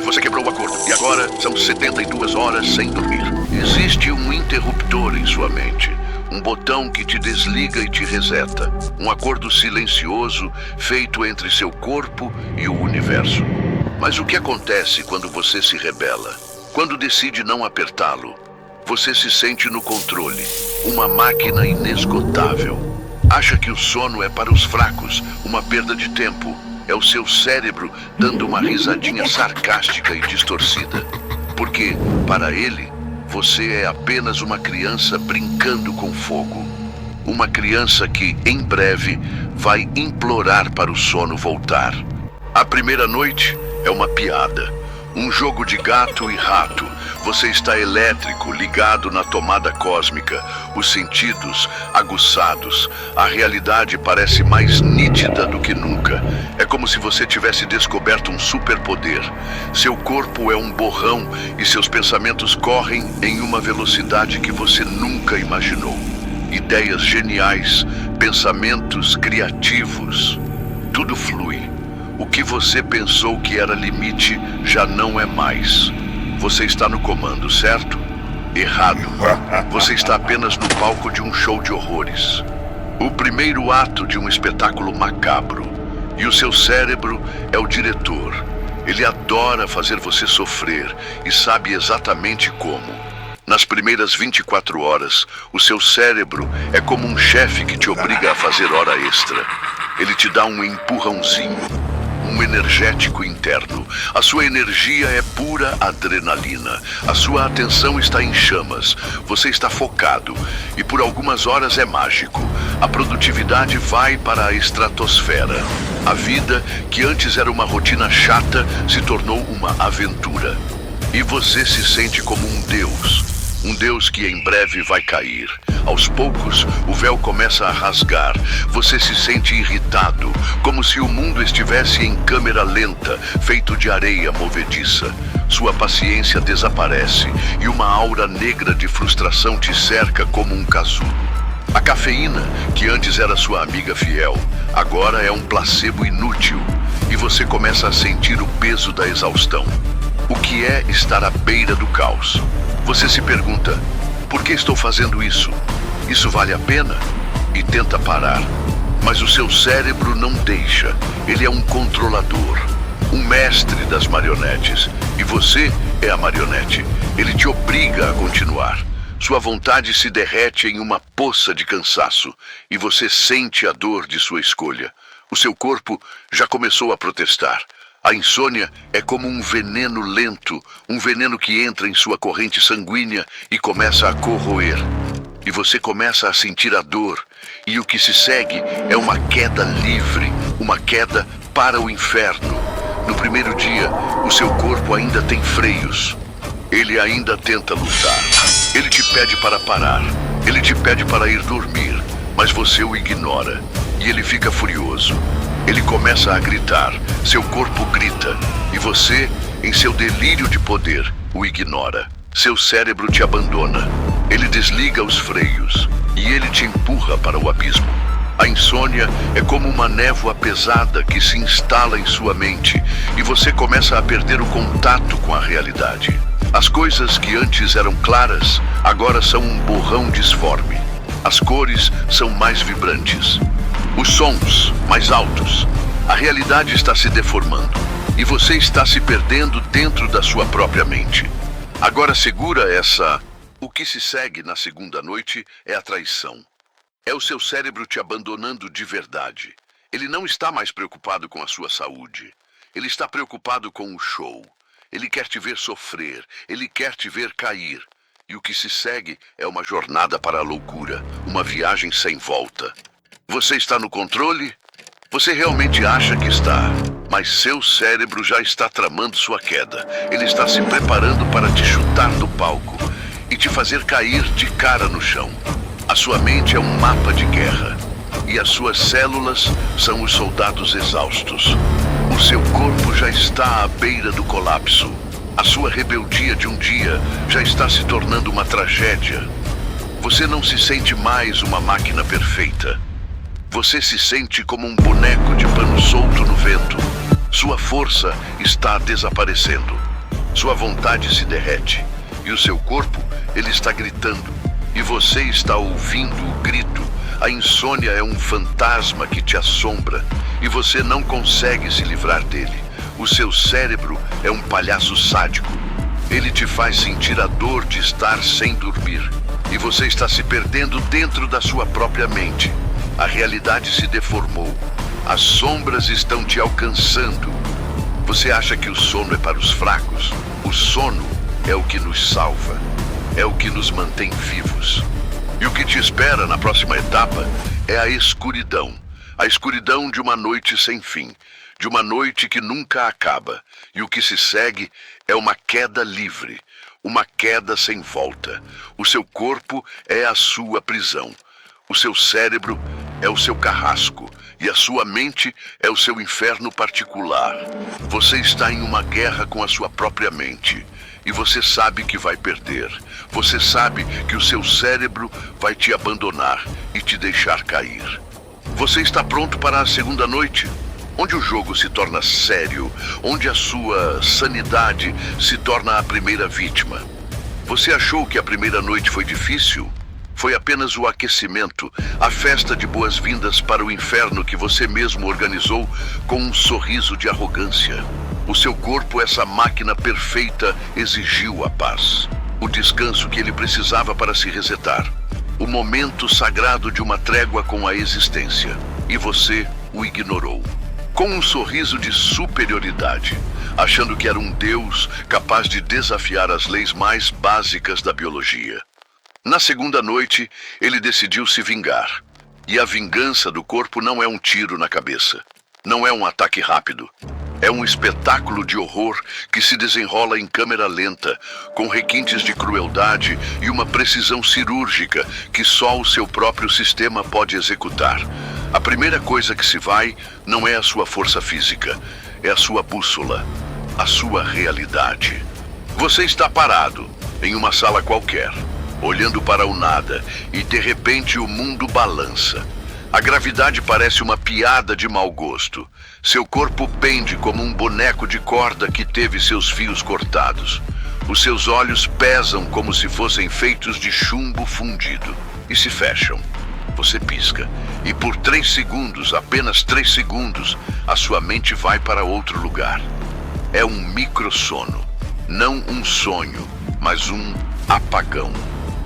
Você quebrou o acordo e agora são 72 horas sem dormir. Existe um interruptor em sua mente. Um botão que te desliga e te reseta. Um acordo silencioso feito entre seu corpo e o universo. Mas o que acontece quando você se rebela? Quando decide não apertá-lo? Você se sente no controle. Uma máquina inesgotável. Acha que o sono é para os fracos, uma perda de tempo. É o seu cérebro dando uma risadinha sarcástica e distorcida. Porque, para ele, você é apenas uma criança brincando com fogo. Uma criança que, em breve, vai implorar para o sono voltar. A primeira noite é uma piada. Um jogo de gato e rato. Você está elétrico, ligado na tomada cósmica. Os sentidos aguçados. A realidade parece mais nítida do que nunca. É como se você tivesse descoberto um superpoder. Seu corpo é um borrão e seus pensamentos correm em uma velocidade que você nunca imaginou. Ideias geniais, pensamentos criativos. Tudo flui. O que você pensou que era limite já não é mais. Você está no comando, certo? Errado. Você está apenas no palco de um show de horrores. O primeiro ato de um espetáculo macabro. E o seu cérebro é o diretor. Ele adora fazer você sofrer e sabe exatamente como. Nas primeiras 24 horas, o seu cérebro é como um chefe que te obriga a fazer hora extra. Ele te dá um empurrãozinho. Um energético interno. A sua energia é pura adrenalina. A sua atenção está em chamas. Você está focado. E por algumas horas é mágico. A produtividade vai para a estratosfera. A vida, que antes era uma rotina chata, se tornou uma aventura. E você se sente como um deus. Um deus que em breve vai cair. Aos poucos, o véu começa a rasgar. Você se sente irritado, como se o mundo estivesse em câmera lenta, feito de areia movediça. Sua paciência desaparece e uma aura negra de frustração te cerca como um casulo. A cafeína, que antes era sua amiga fiel, agora é um placebo inútil. E você começa a sentir o peso da exaustão. O que é estar à beira do caos? Você se pergunta, por que estou fazendo isso? Isso vale a pena? E tenta parar. Mas o seu cérebro não deixa. Ele é um controlador, um mestre das marionetes. E você é a marionete. Ele te obriga a continuar. Sua vontade se derrete em uma poça de cansaço. E você sente a dor de sua escolha. O seu corpo já começou a protestar. A insônia é como um veneno lento, um veneno que entra em sua corrente sanguínea e começa a corroer. E você começa a sentir a dor, e o que se segue é uma queda livre, uma queda para o inferno. No primeiro dia, o seu corpo ainda tem freios. Ele ainda tenta lutar. Ele te pede para parar. Ele te pede para ir dormir, mas você o ignora. E ele fica furioso. Ele começa a gritar, seu corpo grita, e você, em seu delírio de poder, o ignora. Seu cérebro te abandona. Ele desliga os freios, e ele te empurra para o abismo. A insônia é como uma névoa pesada que se instala em sua mente, e você começa a perder o contato com a realidade. As coisas que antes eram claras, agora são um borrão disforme. As cores são mais vibrantes. Os sons mais altos. A realidade está se deformando e você está se perdendo dentro da sua própria mente. Agora segura essa... O que se segue na segunda noite é a traição. É o seu cérebro te abandonando de verdade. Ele não está mais preocupado com a sua saúde. Ele está preocupado com o show. Ele quer te ver sofrer. Ele quer te ver cair. E o que se segue é uma jornada para a loucura. Uma viagem sem volta. Você está no controle? Você realmente acha que está, mas seu cérebro já está tramando sua queda. Ele está se preparando para te chutar do palco e te fazer cair de cara no chão. A sua mente é um mapa de guerra e as suas células são os soldados exaustos. O seu corpo já está à beira do colapso. A sua rebeldia de um dia já está se tornando uma tragédia. Você não se sente mais uma máquina perfeita. Você se sente como um boneco de pano solto no vento. Sua força está desaparecendo. Sua vontade se derrete. E o seu corpo, ele está gritando. E você está ouvindo o grito. A insônia é um fantasma que te assombra. E você não consegue se livrar dele. O seu cérebro é um palhaço sádico. Ele te faz sentir a dor de estar sem dormir. E você está se perdendo dentro da sua própria mente. A realidade se deformou. As sombras estão te alcançando. Você acha que o sono é para os fracos? O sono é o que nos salva. É o que nos mantém vivos. E o que te espera na próxima etapa é a escuridão. A escuridão de uma noite sem fim. De uma noite que nunca acaba. E o que se segue é uma queda livre. Uma queda sem volta. O seu corpo é a sua prisão. O seu cérebro é o seu carrasco. E a sua mente é o seu inferno particular. Você está em uma guerra com a sua própria mente. E você sabe que vai perder. Você sabe que o seu cérebro vai te abandonar e te deixar cair. Você está pronto para a segunda noite? Onde o jogo se torna sério, onde a sua sanidade se torna a primeira vítima. Você achou que a primeira noite foi difícil? Foi apenas o aquecimento, a festa de boas-vindas para o inferno que você mesmo organizou com um sorriso de arrogância. O seu corpo, essa máquina perfeita, exigiu a paz. O descanso que ele precisava para se resetar. O momento sagrado de uma trégua com a existência. E você o ignorou. Com um sorriso de superioridade, achando que era um deus capaz de desafiar as leis mais básicas da biologia. Na segunda noite, ele decidiu se vingar. E a vingança do corpo não é um tiro na cabeça. Não é um ataque rápido. É um espetáculo de horror que se desenrola em câmera lenta, com requintes de crueldade e uma precisão cirúrgica que só o seu próprio sistema pode executar. A primeira coisa que se vai não é a sua força física, é a sua bússola, a sua realidade. Você está parado em uma sala qualquer, olhando para o nada, e de repente o mundo balança. A gravidade parece uma piada de mau gosto. Seu corpo pende como um boneco de corda que teve seus fios cortados. Os seus olhos pesam como se fossem feitos de chumbo fundido e se fecham. Você pisca e por 3 segundos, apenas 3 segundos, a sua mente vai para outro lugar. É um microsono, não um sonho, mas um apagão.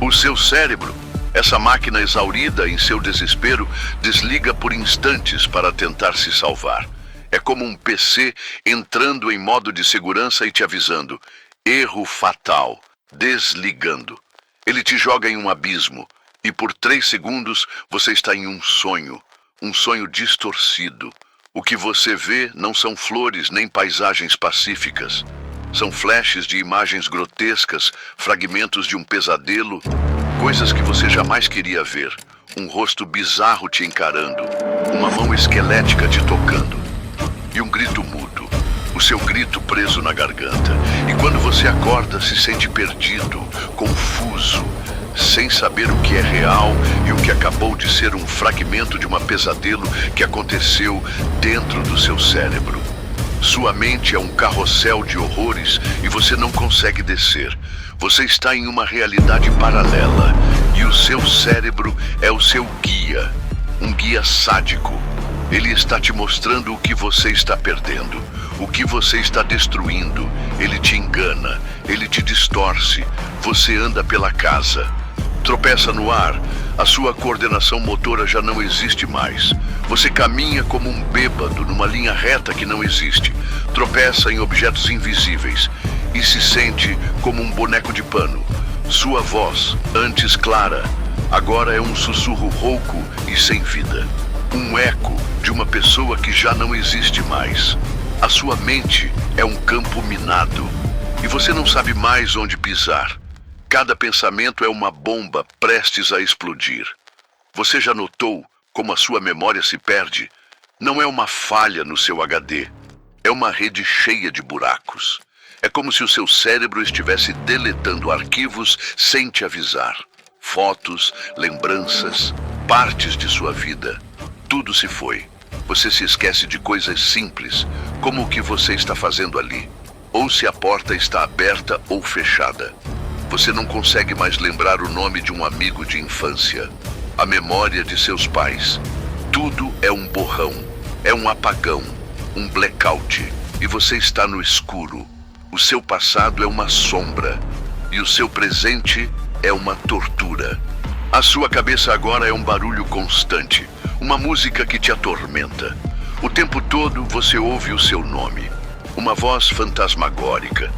O seu cérebro, essa máquina exaurida em seu desespero, desliga por instantes para tentar se salvar. É como um PC entrando em modo de segurança e te avisando: erro fatal, desligando. Ele te joga em um abismo e por 3 segundos você está em um sonho distorcido. O que você vê não são flores nem paisagens pacíficas. São flashes de imagens grotescas, fragmentos de um pesadelo, coisas que você jamais queria ver. Um rosto bizarro te encarando, uma mão esquelética te tocando. E um grito mudo, o seu grito preso na garganta. E quando você acorda, se sente perdido, confuso, sem saber o que é real e o que acabou de ser um fragmento de um pesadelo que aconteceu dentro do seu cérebro. Sua mente é um carrossel de horrores e você não consegue descer. Você está em uma realidade paralela e o seu cérebro é o seu guia, um guia sádico. Ele está te mostrando o que você está perdendo, o que você está destruindo. Ele te engana, ele te distorce. Você anda pela casa, tropeça no ar, a sua coordenação motora já não existe mais. Você caminha como um bêbado numa linha reta que não existe, tropeça em objetos invisíveis e se sente como um boneco de pano. Sua voz, antes clara, agora é um sussurro rouco e sem vida. Um eco de uma pessoa que já não existe mais. A sua mente é um campo minado e você não sabe mais onde pisar. Cada pensamento é uma bomba prestes a explodir. Você já notou como a sua memória se perde? Não é uma falha no seu HD. É uma rede cheia de buracos. É como se o seu cérebro estivesse deletando arquivos sem te avisar. Fotos, lembranças, partes de sua vida. Tudo se foi. Você se esquece de coisas simples, como o que você está fazendo ali. ou se a porta está aberta ou fechada. Você não consegue mais lembrar o nome de um amigo de infância, a memória de seus pais. Tudo é um borrão, é um apagão, um blackout, e você está no escuro. O seu passado é uma sombra, e o seu presente é uma tortura. A sua cabeça agora é um barulho constante, uma música que te atormenta. O tempo todo você ouve o seu nome, uma voz fantasmagórica,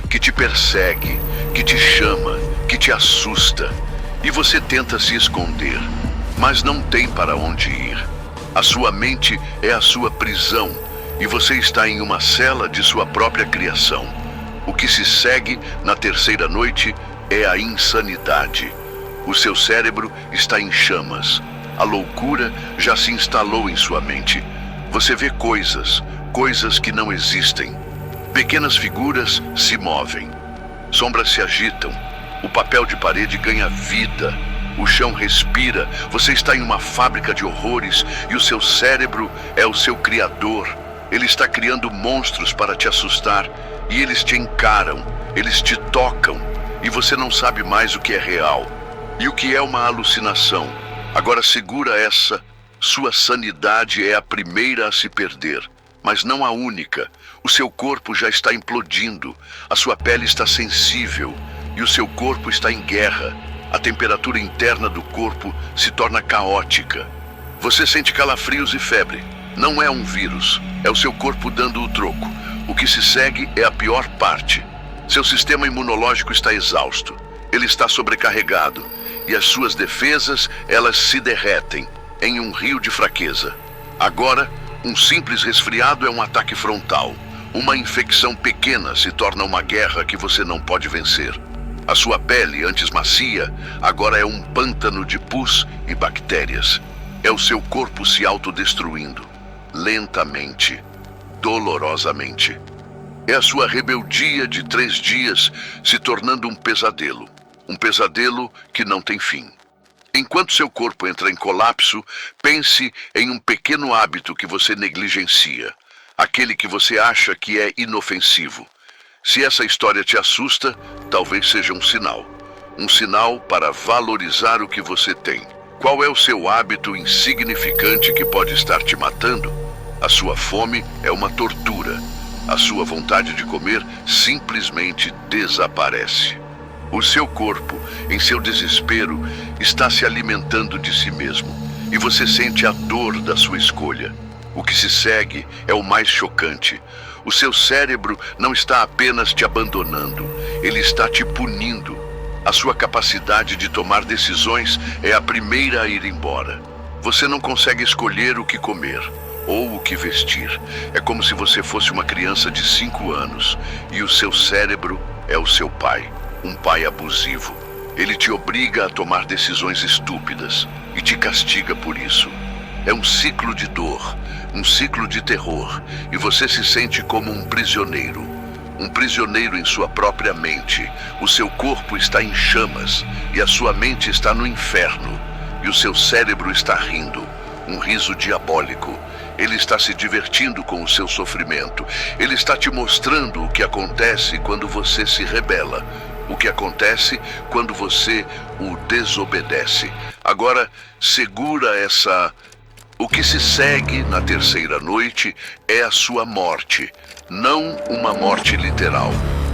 que te persegue, que te chama, que te assusta, e você tenta se esconder, mas não tem para onde ir. A sua mente é a sua prisão, e você está em uma cela de sua própria criação. O que se segue na terceira noite é a insanidade. O seu cérebro está em chamas. A loucura já se instalou em sua mente. Você vê coisas que não existem. Pequenas figuras se movem. Sombras se agitam. O papel de parede ganha vida. O chão respira. Você está em uma fábrica de horrores e o seu cérebro é o seu criador. Ele está criando monstros para te assustar e eles te encaram, eles te tocam e você não sabe mais o que é real e o que é uma alucinação. Agora segura essa. Sua sanidade é a primeira a se perder, mas não a única. O seu corpo já está implodindo, a sua pele está sensível e o seu corpo está em guerra. A temperatura interna do corpo se torna caótica. Você sente calafrios e febre. Não é um vírus, é o seu corpo dando o troco. O que se segue é a pior parte. Seu sistema imunológico está exausto. Ele está sobrecarregado e as suas defesas, elas se derretem em um rio de fraqueza. Agora, um simples resfriado é um ataque frontal. Uma infecção pequena se torna uma guerra que você não pode vencer. A sua pele, antes macia, agora é um pântano de pus e bactérias. É o seu corpo se autodestruindo, lentamente, dolorosamente. É a sua rebeldia de 3 dias se tornando um pesadelo que não tem fim. Enquanto seu corpo entra em colapso, pense em um pequeno hábito que você negligencia, aquele que você acha que é inofensivo. Se essa história te assusta, talvez seja um sinal para valorizar o que você tem. Qual é o seu hábito insignificante que pode estar te matando? A sua fome é uma tortura. A sua vontade de comer simplesmente desaparece. O seu corpo, em seu desespero, está se alimentando de si mesmo, e você sente a dor da sua escolha. O que se segue é o mais chocante. O seu cérebro não está apenas te abandonando, ele está te punindo. A sua capacidade de tomar decisões é a primeira a ir embora. Você não consegue escolher o que comer ou o que vestir. É como se você fosse uma criança de 5 anos e o seu cérebro é o seu pai, um pai abusivo. Ele te obriga a tomar decisões estúpidas e te castiga por isso. É um ciclo de dor, um ciclo de terror, e você se sente como um prisioneiro em sua própria mente. O seu corpo está em chamas e a sua mente está no inferno, e o seu cérebro está rindo, um riso diabólico. Ele está se divertindo com o seu sofrimento. Ele está te mostrando o que acontece quando você se rebela, o que acontece quando você o desobedece. Agora, segura essa. O que se segue na terceira noite é a sua morte. Não uma morte literal,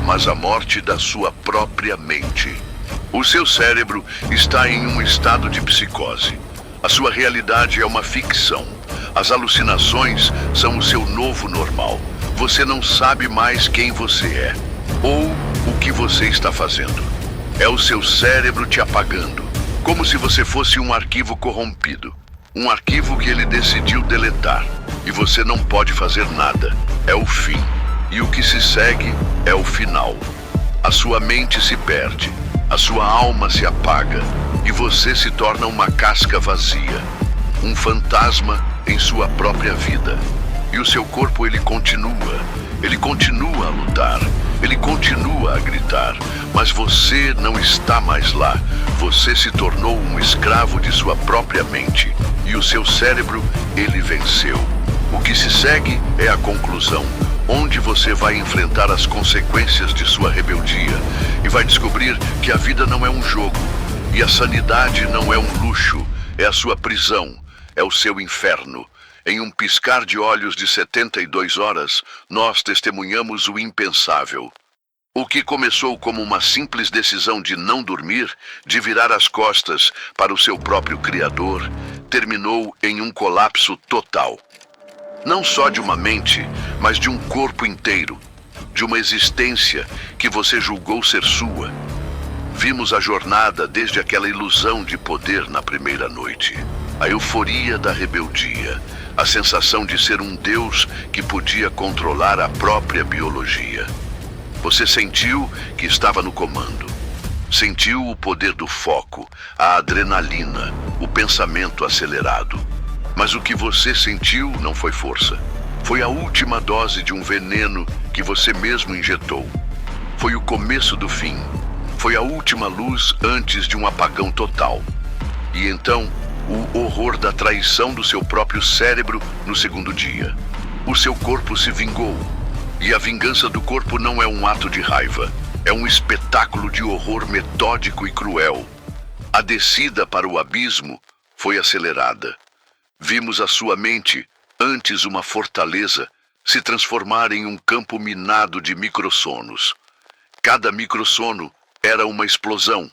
mas a morte da sua própria mente. O seu cérebro está em um estado de psicose. A sua realidade é uma ficção. As alucinações são o seu novo normal. Você não sabe mais quem você é ou o que você está fazendo. É o seu cérebro te apagando, como se você fosse um arquivo corrompido. Um arquivo que ele decidiu deletar. E você não pode fazer nada. É o fim. E o que se segue é o final. A sua mente se perde. A sua alma se apaga. E você se torna uma casca vazia. Um fantasma em sua própria vida. E o seu corpo, ele continua a lutar, ele continua a gritar, mas você não está mais lá. Você se tornou um escravo de sua própria mente, e o seu cérebro, ele venceu. O que se segue é a conclusão. onde você vai enfrentar as consequências de sua rebeldia e vai descobrir que a vida não é um jogo e a sanidade não é um luxo, é a sua prisão, é o seu inferno. Em um piscar de olhos de 72 horas, nós testemunhamos o impensável. O que começou como uma simples decisão de não dormir, de virar as costas para o seu próprio Criador, terminou em um colapso total. Não só de uma mente, mas de um corpo inteiro, de uma existência que você julgou ser sua. Vimos a jornada desde aquela ilusão de poder na primeira noite, a euforia da rebeldia, a sensação de ser um Deus que podia controlar a própria biologia. Você sentiu que estava no comando. Sentiu o poder do foco, a adrenalina, o pensamento acelerado. Mas o que você sentiu não foi força. Foi a última dose de um veneno que você mesmo injetou. Foi o começo do fim. Foi a última luz antes de um apagão total. E então, o horror da traição do seu próprio cérebro no segundo dia. O seu corpo se vingou. E a vingança do corpo não é um ato de raiva. É um espetáculo de horror metódico e cruel. A descida para o abismo foi acelerada. Vimos a sua mente, antes uma fortaleza, se transformar em um campo minado de microssonos. Cada microssono era uma explosão,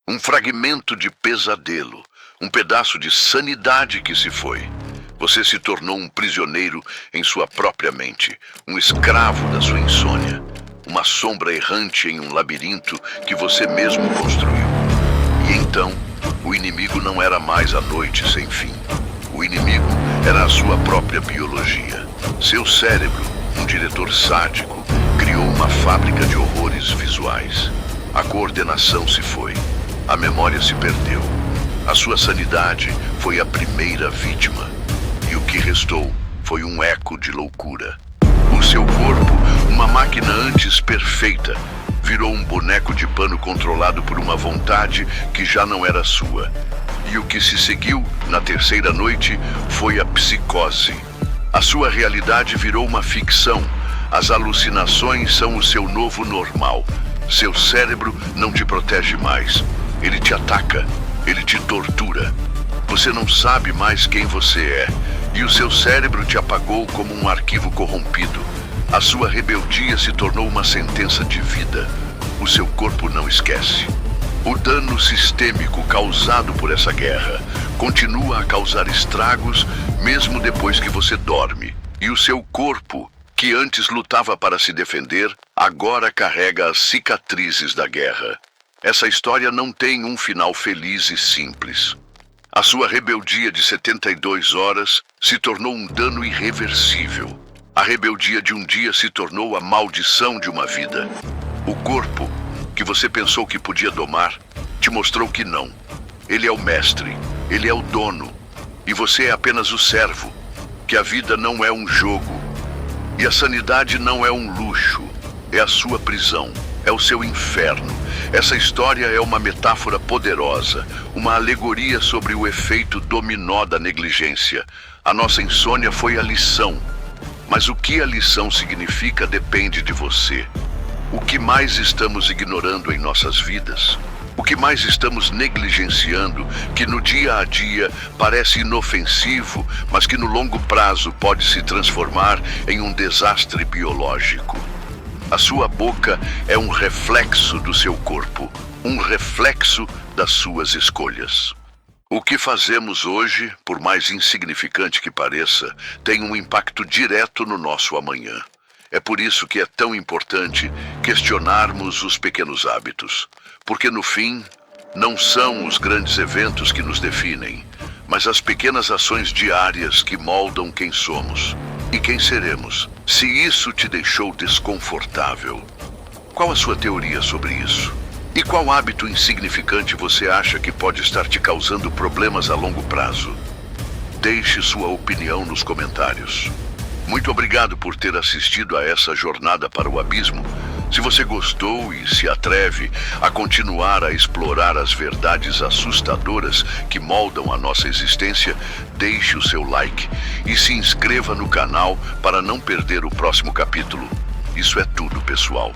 um fragmento de pesadelo, um pedaço de sanidade que se foi. Você se tornou um prisioneiro em sua própria mente, um escravo da sua insônia, uma sombra errante em um labirinto que você mesmo construiu. E então, o inimigo não era mais a noite sem fim. O inimigo era a sua própria biologia. Seu cérebro, um diretor sádico, criou uma fábrica de horrores visuais. A coordenação se foi. A memória se perdeu. A sua sanidade foi a primeira vítima. E o que restou foi um eco de loucura. O seu corpo, uma máquina antes perfeita, virou um boneco de pano controlado por uma vontade que já não era sua. E o que se seguiu na terceira noite foi a psicose. A sua realidade virou uma ficção. As alucinações são o seu novo normal. Seu cérebro não te protege mais. Ele te ataca, ele te tortura. Você não sabe mais quem você é. E o seu cérebro te apagou como um arquivo corrompido. A sua rebeldia se tornou uma sentença de vida. O seu corpo não esquece. O dano sistêmico causado por essa guerra continua a causar estragos mesmo depois que você dorme. E o seu corpo, que antes lutava para se defender, agora carrega as cicatrizes da guerra. Essa história não tem um final feliz e simples. A sua rebeldia de 72 horas se tornou um dano irreversível. A rebeldia de um dia se tornou a maldição de uma vida. O corpo, que você pensou que podia domar, te mostrou que não. Ele é o mestre, ele é o dono, e você é apenas o servo, que a vida não é um jogo, e a sanidade não é um luxo, é a sua prisão, é o seu inferno. Essa história é uma metáfora poderosa, uma alegoria sobre o efeito dominó da negligência. A nossa insônia foi a lição, mas o que a lição significa depende de você. O que mais estamos ignorando em nossas vidas? O que mais estamos negligenciando, que no dia a dia parece inofensivo, mas que no longo prazo pode se transformar em um desastre biológico? A sua boca é um reflexo do seu corpo, um reflexo das suas escolhas. O que fazemos hoje, por mais insignificante que pareça, tem um impacto direto no nosso amanhã. É por isso que é tão importante questionarmos os pequenos hábitos, porque no fim, não são os grandes eventos que nos definem, mas as pequenas ações diárias que moldam quem somos e quem seremos. Se isso te deixou desconfortável, qual a sua teoria sobre isso? E qual hábito insignificante você acha que pode estar te causando problemas a longo prazo? Deixe sua opinião nos comentários. Muito obrigado por ter assistido a essa jornada para o abismo. Se você gostou e se atreve a continuar a explorar as verdades assustadoras que moldam a nossa existência, deixe o seu like e se inscreva no canal para não perder o próximo capítulo. Isso é tudo, pessoal.